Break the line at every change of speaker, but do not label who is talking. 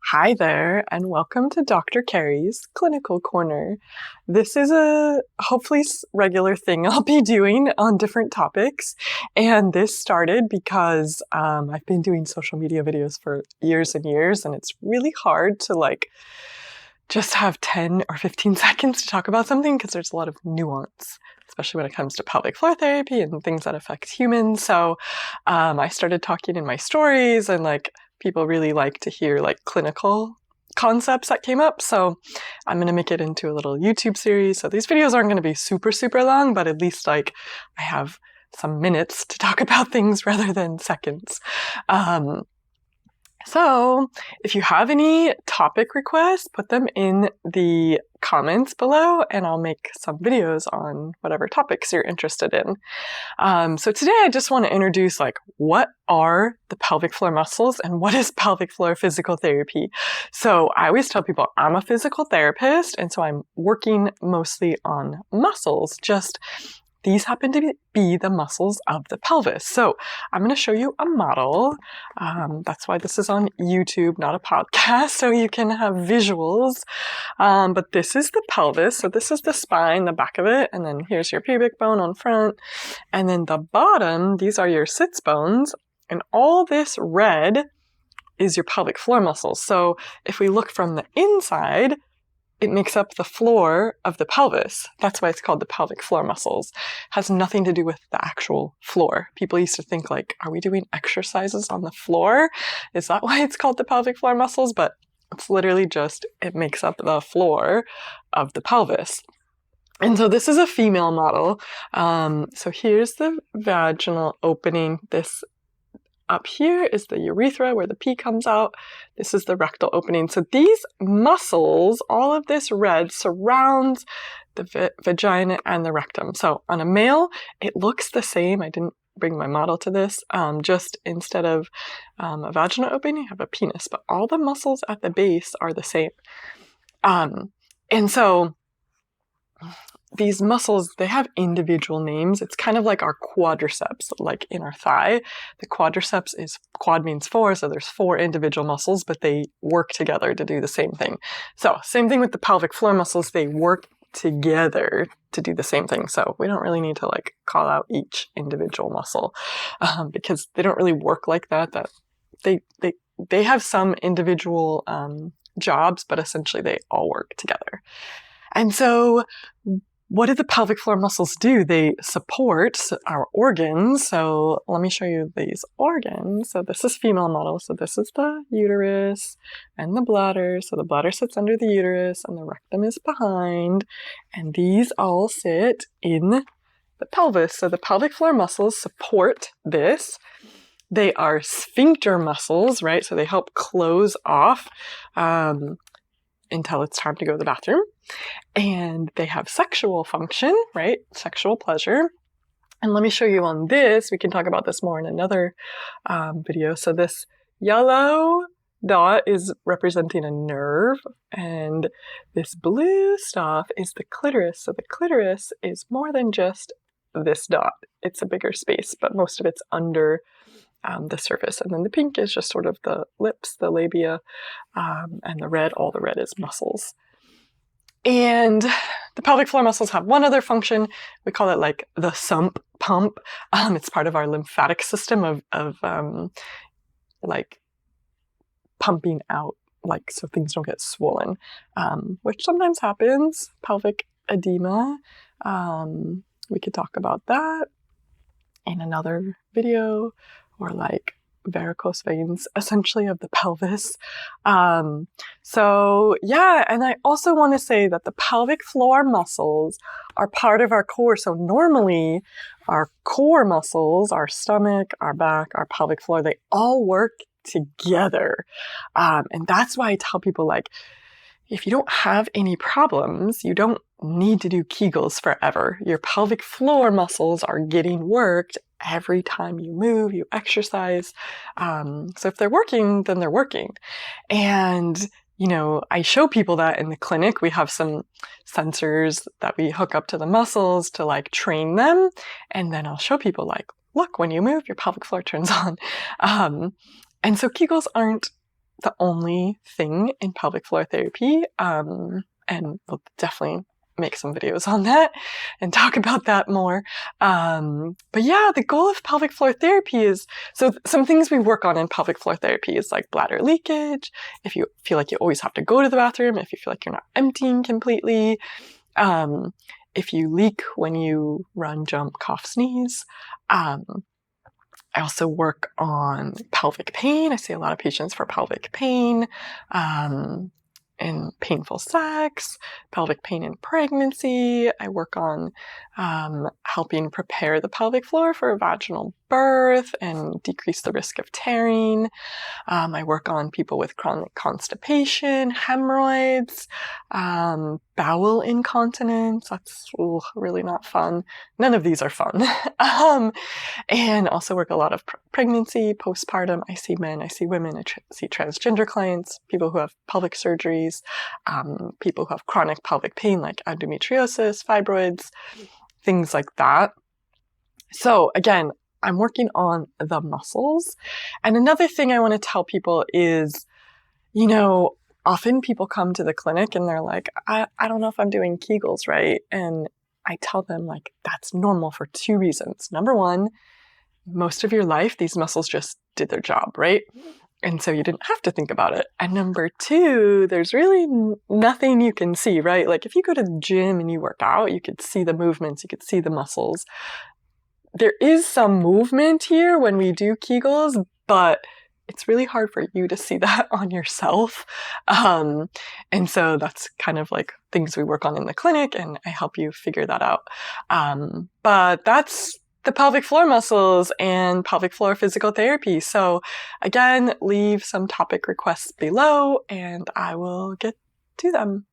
Hi there, and welcome to Dr. Carri's Clinical Corner. This is a hopefully regular thing I'll be doing on different topics, and this started because I've been doing social media videos for years and years, and it's really hard to just have 10 or 15 seconds to talk about something because there's a lot of nuance, especially when it comes to pelvic floor therapy and things that affect humans. So I started talking in my stories, and people really like to hear clinical concepts that came up. So I'm going to make it into a little YouTube series. So these videos aren't going to be super, super long, but at least I have some minutes to talk about things rather than seconds. So if you have any topic requests, put them in the comments below and I'll make some videos on whatever topics you're interested in. So today I just want to introduce what are the pelvic floor muscles and what is pelvic floor physical therapy. So I always tell people I'm a physical therapist, and so I'm working mostly on muscles. Just these happen to be the muscles of the pelvis. So I'm going to show you a model. That's why this is on YouTube, not a podcast, so you can have visuals. But this is the pelvis. So this is the spine, the back of it, and then here's your pubic bone on front. And then the bottom, these are your sits bones, and all this red is your pelvic floor muscles. So if we look from the inside, it makes up the floor of the pelvis. That's why it's called the pelvic floor muscles. It has nothing to do with the actual floor. People used to think are we doing exercises on the floor? Is that why it's called the pelvic floor muscles? But it's literally just, it makes up the floor of the pelvis. And so this is a female model. So here's the vaginal opening. This up here is the urethra where the pee comes out. This is the rectal opening. So these muscles, all of this red, surrounds the vagina and the rectum. So on a male, it looks the same. I didn't bring my model to this. Just instead of a vaginal opening, you have a penis. But all the muscles at the base are the same. And so these muscles, they have individual names. It's kind of like our quadriceps, like in our thigh. The quadriceps is, quad means four, so there's four individual muscles, but they work together to do the same thing. So same thing with the pelvic floor muscles, they work together to do the same thing. So we don't really need to call out each individual muscle because they don't really work like that. That they have some individual jobs, but essentially they all work together. And so what do the pelvic floor muscles do? They support our organs. So let me show you these organs. So this is female model. So this is the uterus and the bladder. So the bladder sits under the uterus and the rectum is behind. And these all sit in the pelvis. So the pelvic floor muscles support this. They are sphincter muscles, right? So they help close off until it's time to go to the bathroom. And they have sexual function, right? Sexual pleasure. And let me show you on this. We can talk about this more in another video. So this yellow dot is representing a nerve, and this blue stuff is the clitoris. So the clitoris is more than just this dot. It's a bigger space, but most of it's under the surface. And then the pink is just sort of the lips, the labia, and the red, all the red is muscles. And the pelvic floor muscles have one other function. We call it the sump pump. It's part of our lymphatic system of pumping out, so things don't get swollen, which sometimes happens. Pelvic edema. We could talk about that in another video, or varicose veins, essentially, of the pelvis. So yeah, and I also want to say that the pelvic floor muscles are part of our core. So normally our core muscles, our stomach, our back, our pelvic floor, they all work together. And that's why I tell people if you don't have any problems, you don't need to do Kegels forever. Your pelvic floor muscles are getting worked every time you move, you exercise. So if they're working, then they're working. And, I show people that in the clinic. We have some sensors that we hook up to the muscles to train them. And then I'll show people look, when you move, your pelvic floor turns on. And so Kegels aren't the only thing in pelvic floor therapy, and we'll definitely make some videos on that and talk about that more. But yeah, the goal of pelvic floor therapy is, so some things we work on in pelvic floor therapy is like bladder leakage, if you feel like you always have to go to the bathroom, if you feel like you're not emptying completely, if you leak when you run, jump, cough, sneeze. I also work on pelvic pain. I see a lot of patients for pelvic pain, and painful sex, pelvic pain in pregnancy. I work on helping prepare the pelvic floor for vaginal birth and decrease the risk of tearing. I work on people with chronic constipation, hemorrhoids, bowel incontinence. That's really not fun. None of these are fun. And also work a lot of pregnancy, postpartum. I see men, I see women, I see transgender clients, people who have pelvic surgeries, people who have chronic pelvic pain like endometriosis, fibroids, things like that. So again, I'm working on the muscles. And another thing I want to tell people is, often people come to the clinic and they're like, I don't know if I'm doing Kegels right. And I tell them, like, that's normal for 2 reasons. Number one, most of your life, these muscles just did their job, right? And so you didn't have to think about it. And number 2, there's really nothing you can see, right? Like if you go to the gym and you work out, you could see the movements, you could see the muscles. There is some movement here when we do Kegels, but it's really hard for you to see that on yourself. And so that's kind of like things we work on in the clinic, and I help you figure that out. But that's the pelvic floor muscles and pelvic floor physical therapy. So again, leave some topic requests below and I will get to them.